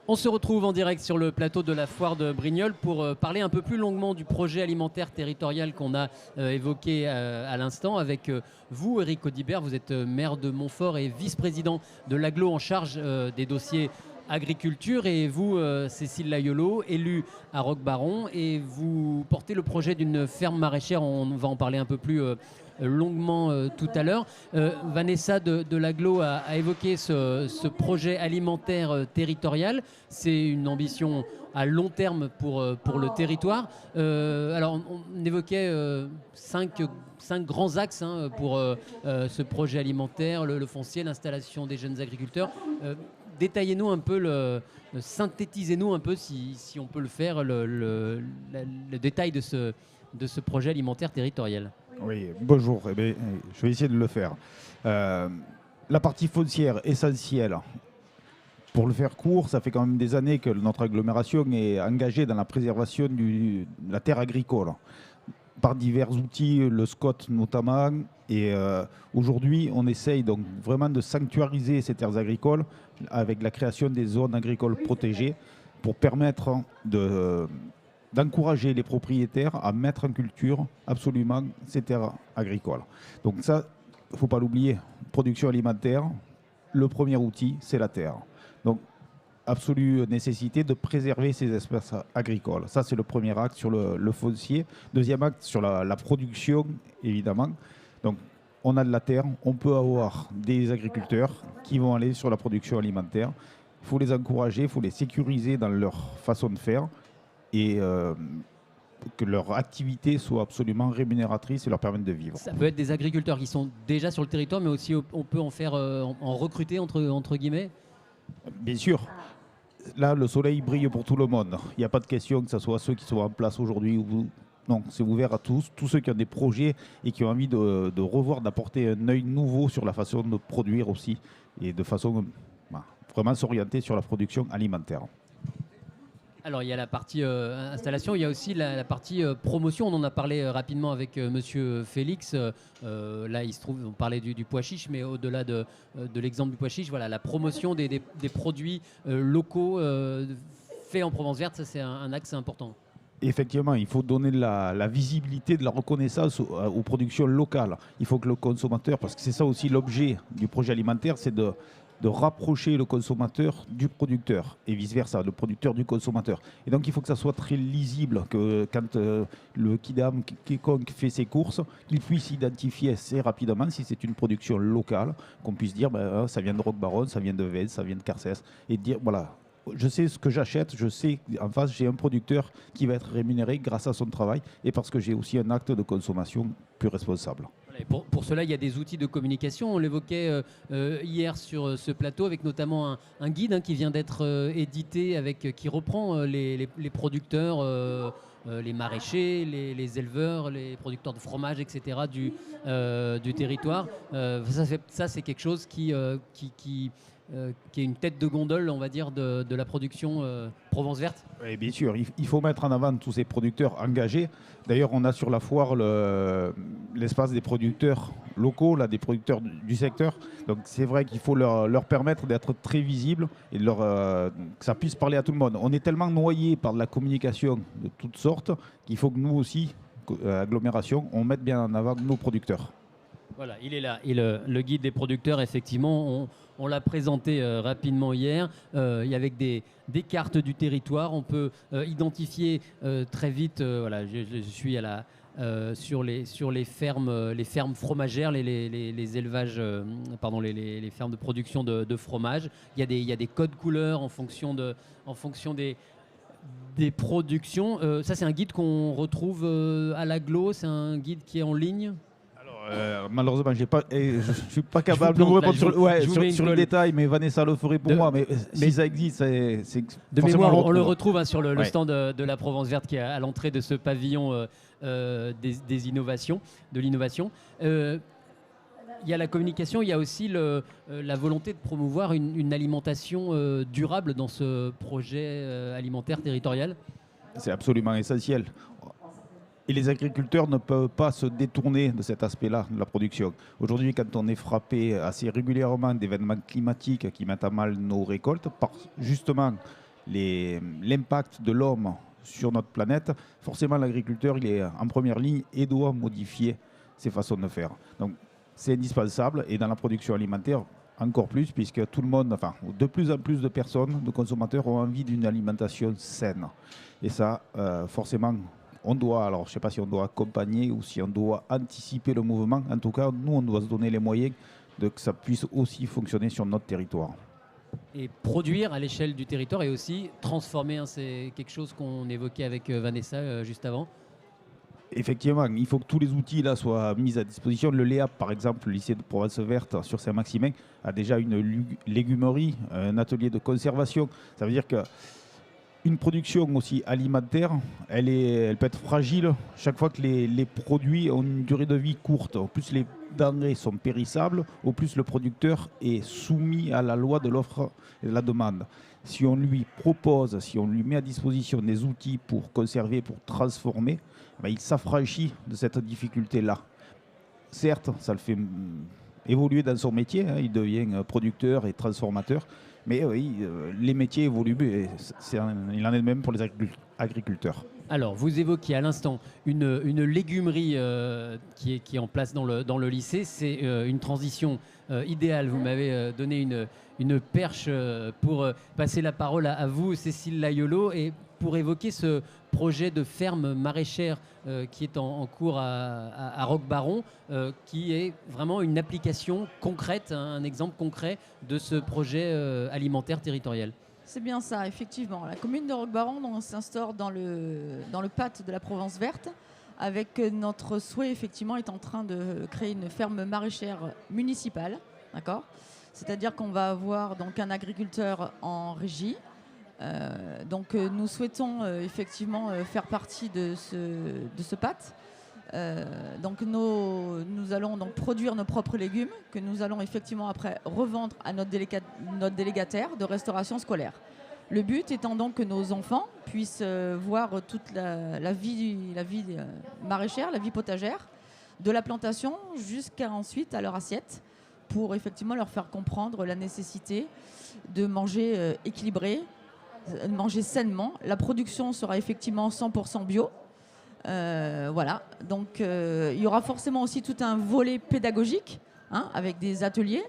On se retrouve en direct sur le plateau de la foire de Brignoles pour parler un peu plus longuement du projet alimentaire territorial qu'on a évoqué à l'instant avec vous, Éric Audibert. Vous êtes maire de Montfort et vice-président de l'Agglo en charge des dossiers agriculture, et vous, Cécile Layolo, élue à Roquebaron, et vous portez le projet d'une ferme maraîchère. On va en parler un peu plus longuement tout à l'heure. Vanessa de l'Agglo a évoqué ce projet alimentaire territorial. C'est une ambition à long terme pour le territoire. Alors, on évoquait cinq grands axes pour ce projet alimentaire, le foncier, l'installation des jeunes agriculteurs. Détaillez-nous un peu, synthétisez-nous un peu, si on peut le faire, le détail de ce projet alimentaire territorial. Oui, bonjour. Eh bien, je vais essayer de le faire. La partie foncière essentielle. Pour le faire court, ça fait quand même des années que notre agglomération est engagée dans la préservation de la terre agricole, par divers outils, le SCOT notamment. Et aujourd'hui, on essaye donc vraiment de sanctuariser ces terres agricoles avec la création des zones agricoles protégées pour permettre d'encourager les propriétaires à mettre en culture absolument ces terres agricoles. Donc ça, il ne faut pas l'oublier, production alimentaire, le premier outil, c'est la terre. Donc, absolue nécessité de préserver ces espèces agricoles. Ça, c'est le premier acte sur le foncier. Deuxième acte sur la production, évidemment. Donc, on a de la terre, on peut avoir des agriculteurs qui vont aller sur la production alimentaire. Il faut les encourager, il faut les sécuriser dans leur façon de faire et que leur activité soit absolument rémunératrice et leur permette de vivre. Ça peut être des agriculteurs qui sont déjà sur le territoire, mais aussi on peut en faire, en recruter entre guillemets. Bien sûr. Là, le soleil brille pour tout le monde. Il n'y a pas de question que ce soit ceux qui sont en place aujourd'hui ou non. C'est ouvert à tous ceux qui ont des projets et qui ont envie de revoir, d'apporter un œil nouveau sur la façon de produire aussi et de façon vraiment s'orienter sur la production alimentaire. Alors, il y a la partie installation, il y a aussi la partie promotion. On en a parlé rapidement avec Monsieur Félix. Là, il se trouve, on parlait du pois chiche, mais au-delà de l'exemple du pois chiche, voilà, la promotion des produits locaux faits en Provence verte, ça c'est un axe important. Effectivement, il faut donner la visibilité, de la reconnaissance aux productions locales. Il faut que le consommateur, parce que c'est ça aussi l'objet du projet alimentaire, c'est de rapprocher le consommateur du producteur et vice-versa, le producteur du consommateur. Et donc, il faut que ça soit très lisible, que quand le kidam, quiconque fait ses courses, qu'il puisse identifier assez rapidement si c'est une production locale, qu'on puisse dire ça vient de Roquebaron, ça vient de Vence, ça vient de Carcès, et dire voilà, je sais ce que j'achète, je sais qu'en face j'ai un producteur qui va être rémunéré grâce à son travail et parce que j'ai aussi un acte de consommation plus responsable. Et pour cela, il y a des outils de communication. On l'évoquait hier sur ce plateau avec notamment un guide qui vient d'être édité, qui reprend les producteurs, les maraîchers, les éleveurs, les producteurs de fromage, etc. du territoire. Ça, c'est quelque chose qui est une tête de gondole, on va dire, de la production Provence verte. Oui, bien sûr, il faut mettre en avant tous ces producteurs engagés. D'ailleurs, on a sur la foire l'espace des producteurs locaux, là, des producteurs du secteur. Donc c'est vrai qu'il faut leur permettre d'être très visibles et que ça puisse parler à tout le monde. On est tellement noyé par de la communication de toutes sortes qu'il faut que nous aussi, agglomération, on mette bien en avant nos producteurs. Voilà, il est là. Et le guide des producteurs, effectivement, on l'a présenté rapidement hier. Il y a avec des cartes du territoire, on peut identifier très vite. Voilà, je suis sur les fermes fromagères, les élevages, pardon, les fermes de production de fromage. Il y a des codes couleurs en fonction des productions. Ça, c'est un guide qu'on retrouve à l'Agglo. C'est un guide qui est en ligne. Malheureusement, je ne suis pas capable de vous répondre sur le détail, mais Vanessa le ferait pour moi. Mais si ça existe, c'est de mémoire, on le retrouve sur le stand de la Provence verte qui est à l'entrée de ce pavillon des innovations, de l'innovation. Il y a la communication, il y a aussi la volonté de promouvoir une alimentation durable dans ce projet alimentaire territorial. C'est absolument essentiel. Et les agriculteurs ne peuvent pas se détourner de cet aspect-là de la production. Aujourd'hui, quand on est frappé assez régulièrement d'événements climatiques qui mettent à mal nos récoltes, par justement l'impact de l'homme sur notre planète, forcément l'agriculteur il est en première ligne et doit modifier ses façons de faire. Donc c'est indispensable et dans la production alimentaire encore plus puisque tout le monde, enfin de plus en plus de personnes, de consommateurs ont envie d'une alimentation saine. Et ça, forcément, on doit, alors je ne sais pas si on doit accompagner ou si on doit anticiper le mouvement. En tout cas, nous, on doit se donner les moyens de que ça puisse aussi fonctionner sur notre territoire. Et produire à l'échelle du territoire et aussi transformer, hein, c'est quelque chose qu'on évoquait avec Vanessa juste avant. Effectivement, il faut que tous les outils là soient mis à disposition. Le LEAP, par exemple, le lycée de Provence Verte sur Saint-Maximin, a déjà une légumerie, un atelier de conservation. Ça veut dire que une production aussi alimentaire, elle peut être fragile chaque fois que les produits ont une durée de vie courte. Au plus les denrées sont périssables, au plus le producteur est soumis à la loi de l'offre et de la demande. Si on lui propose, si on lui met à disposition des outils pour conserver, pour transformer, ben il s'affranchit de cette difficulté-là. Certes, ça le fait évoluer dans son métier, hein, il devient producteur et transformateur, mais oui, les métiers évoluent et il en est de même pour les agriculteurs. Alors, vous évoquiez à l'instant une légumerie qui est en place dans le lycée. C'est une transition idéale. Vous m'avez donné une perche pour passer la parole à vous, Cécile Layolo, et pour évoquer ce projet de ferme maraîchère qui est en cours à Roquebaron, qui est vraiment une application concrète, hein, un exemple concret de ce projet alimentaire territorial. C'est bien ça, effectivement. La commune de Roquebaron s'instaure dans le PAT de la Provence Verte, avec notre souhait, effectivement, est en train de créer une ferme maraîchère municipale, d'accord ? C'est-à-dire qu'on va avoir donc un agriculteur en régie. Nous souhaitons effectivement faire partie de ce PAT. Nous allons donc produire nos propres légumes que nous allons effectivement après revendre à notre délégataire de restauration scolaire. Le but étant donc que nos enfants puissent voir toute la vie maraîchère, la vie potagère, de la plantation jusqu'à ensuite à leur assiette, pour effectivement leur faire comprendre la nécessité de manger équilibré, de manger sainement. La production sera effectivement 100% bio. Voilà, donc il y aura forcément aussi tout un volet pédagogique, hein, avec des ateliers.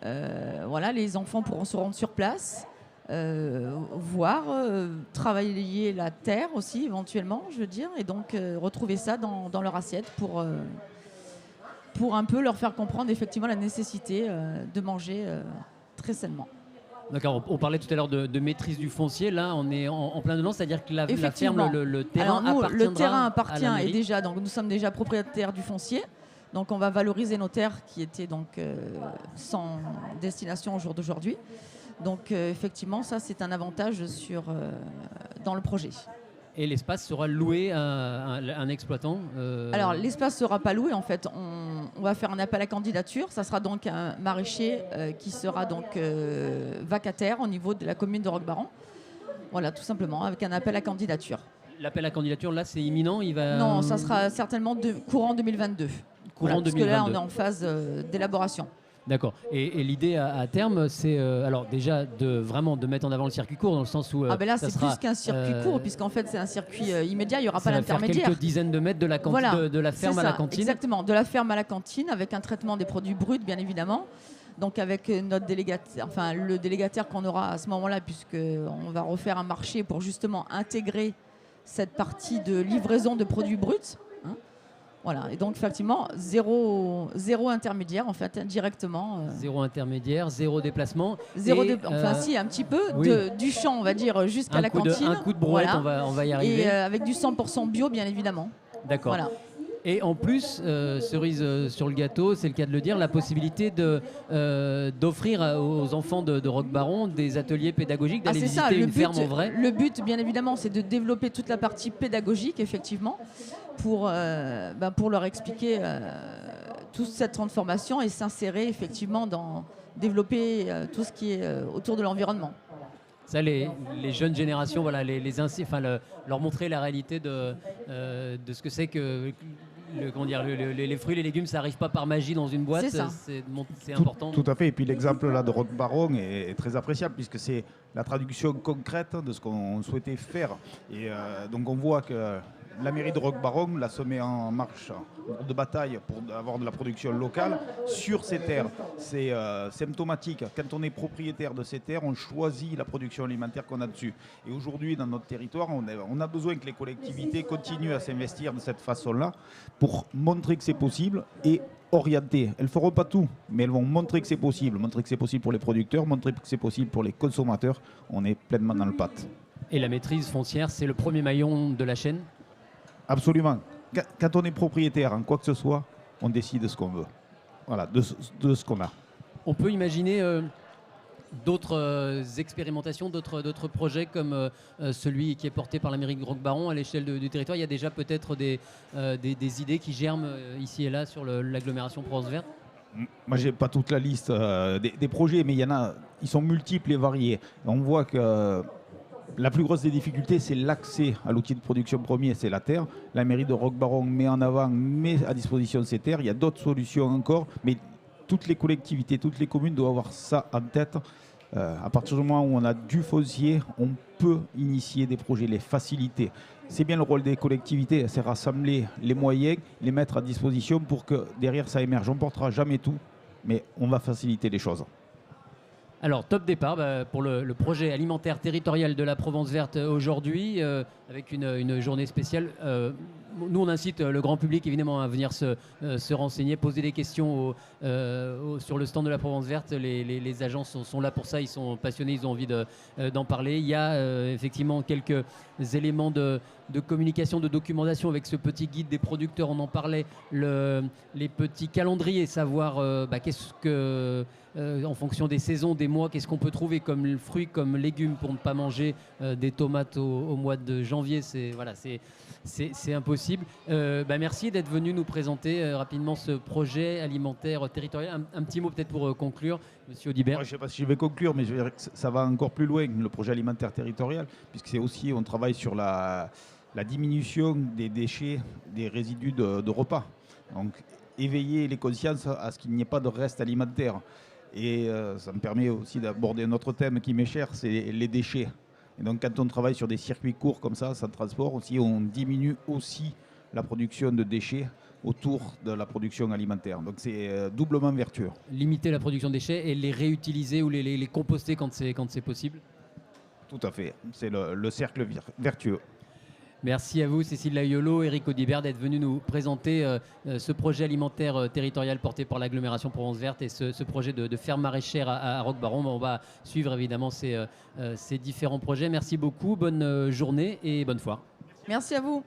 Voilà, les enfants pourront se rendre sur place, voir, travailler la terre aussi éventuellement, je veux dire, et donc retrouver ça dans leur assiette pour un peu leur faire comprendre effectivement la nécessité de manger très sainement. D'accord, on parlait tout à l'heure de maîtrise du foncier. Là, on est en plein dedans, c'est-à-dire que la ferme, le terrain appartiendra le terrain appartient à la mairie. et déjà, donc nous sommes déjà propriétaires du foncier. Donc on va valoriser nos terres qui étaient donc sans destination au jour d'aujourd'hui. Donc effectivement, ça c'est un avantage dans le projet. Et l'espace sera loué à un exploitant Alors l'espace ne sera pas loué en fait. On va faire un appel à candidature. Ça sera donc un maraîcher qui sera donc vacataire au niveau de la commune de Roquebaron. Voilà, tout simplement, avec un appel à candidature. L'appel à candidature, là, c'est imminent, Non, ça sera certainement courant 2022. Courant 2022. Parce que là, on est en phase d'élaboration. D'accord. Et l'idée à terme, c'est alors déjà de mettre en avant le circuit court, dans le sens où là, c'est plus qu'un circuit court, puisqu'en fait, c'est un circuit immédiat, il n'y aura pas d'intermédiaire. Quelques dizaines de mètres de la ferme à la cantine. Exactement, de la ferme à la cantine, avec un traitement des produits bruts, bien évidemment. Donc avec notre délégataire, enfin le délégataire qu'on aura à ce moment-là, puisqu'on va refaire un marché pour justement intégrer cette partie de livraison de produits bruts. Voilà, et donc effectivement, zéro intermédiaire, en fait, directement. Zéro intermédiaire, zéro déplacement. Si, un petit peu, oui. Du champ, on va dire, jusqu'à la cantine. Un coup de brouette, voilà. on va y arriver. Et avec du 100% bio, bien évidemment. D'accord. Voilà. Et en plus, cerise sur le gâteau, c'est le cas de le dire, la possibilité d'offrir aux enfants de Roquebaron des ateliers pédagogiques, d'aller visiter une ferme en vrai. Le but, bien évidemment, c'est de développer toute la partie pédagogique, effectivement, pour leur expliquer toute cette transformation et s'insérer effectivement dans développer tout ce qui est autour de l'environnement. Ça, les jeunes générations, voilà, leur montrer la réalité de ce que c'est que comment dire, les fruits et les légumes, ça n'arrive pas par magie dans une boîte. C'est ça. C'est important. Tout à fait. Et puis l'exemple là de Rock Baron est très appréciable puisque c'est la traduction concrète de ce qu'on souhaitait faire. Et donc on voit que la mairie de Rock Baron là, se met en marche de bataille pour avoir de la production locale sur ces terres. C'est symptomatique. Quand on est propriétaire de ces terres, on choisit la production alimentaire qu'on a dessus. Et aujourd'hui, dans notre territoire, on a besoin que les collectivités continuent à s'investir de cette façon-là pour montrer que c'est possible et orienter. Elles ne feront pas tout, mais elles vont montrer que c'est possible. Montrer que c'est possible pour les producteurs, montrer que c'est possible pour les consommateurs. On est pleinement dans le pâte. Et la maîtrise foncière, c'est le premier maillon de la chaîne. Absolument. Quand on est propriétaire en quoi que ce soit, on décide de ce qu'on veut. Voilà, de ce qu'on a. On peut imaginer d'autres expérimentations, d'autres projets comme celui qui est porté par la mairie de Rock Baron à l'échelle du territoire. Il y a déjà peut-être des idées qui germent ici et là sur l'agglomération Provence Verte. Moi, j'ai pas toute la liste des projets, mais il y en a, ils sont multiples et variés. On voit que la plus grosse des difficultés, c'est l'accès à l'outil de production premier, c'est la terre. La mairie de Rock Baron met en avant, met à disposition ces terres. Il y a d'autres solutions encore, mais toutes les collectivités, toutes les communes doivent avoir ça en tête. À partir du moment où on a du foncier, on peut initier des projets, les faciliter. C'est bien le rôle des collectivités, c'est rassembler les moyens, les mettre à disposition pour que derrière ça émerge. On ne portera jamais tout, mais on va faciliter les choses. Alors, top départ pour le projet alimentaire territorial de la Provence Verte aujourd'hui, avec une journée spéciale. Nous, on incite le grand public évidemment à venir se renseigner, poser des questions sur le stand de la Provence Verte. Les agents sont là pour ça, ils sont passionnés, ils ont envie d'en parler. Il y a effectivement quelques éléments de communication, de documentation avec ce petit guide des producteurs, on en parlait, les petits calendriers, savoir qu'est-ce que... en fonction des saisons, des mois, qu'est-ce qu'on peut trouver comme fruits, comme légumes pour ne pas manger des tomates au mois de janvier. C'est impossible. Merci d'être venu nous présenter rapidement ce projet alimentaire territorial. Un petit mot peut-être pour conclure, Monsieur Audibert. Je ne sais pas si je vais conclure, mais je vais dire que ça va encore plus loin, le projet alimentaire territorial, puisque c'est aussi, on travaille sur la diminution des déchets, des résidus de repas. Donc, éveiller les consciences à ce qu'il n'y ait pas de reste alimentaire. Et ça me permet aussi d'aborder un autre thème qui m'est cher, c'est les déchets. Et donc quand on travaille sur des circuits courts comme ça, sans transport, aussi, on diminue aussi la production de déchets autour de la production alimentaire. Donc c'est doublement vertueux. Limiter la production de déchets et les réutiliser ou les composter quand c'est possible. Tout à fait, c'est le cercle vertueux. Merci à vous, Cécile Layolo, Éric Audibert, d'être venus nous présenter ce projet alimentaire territorial porté par l'agglomération Provence Verte et ce projet de ferme maraîchère à Rock Baron. On va suivre évidemment ces différents projets. Merci beaucoup, bonne journée et bonne foire. Merci à vous.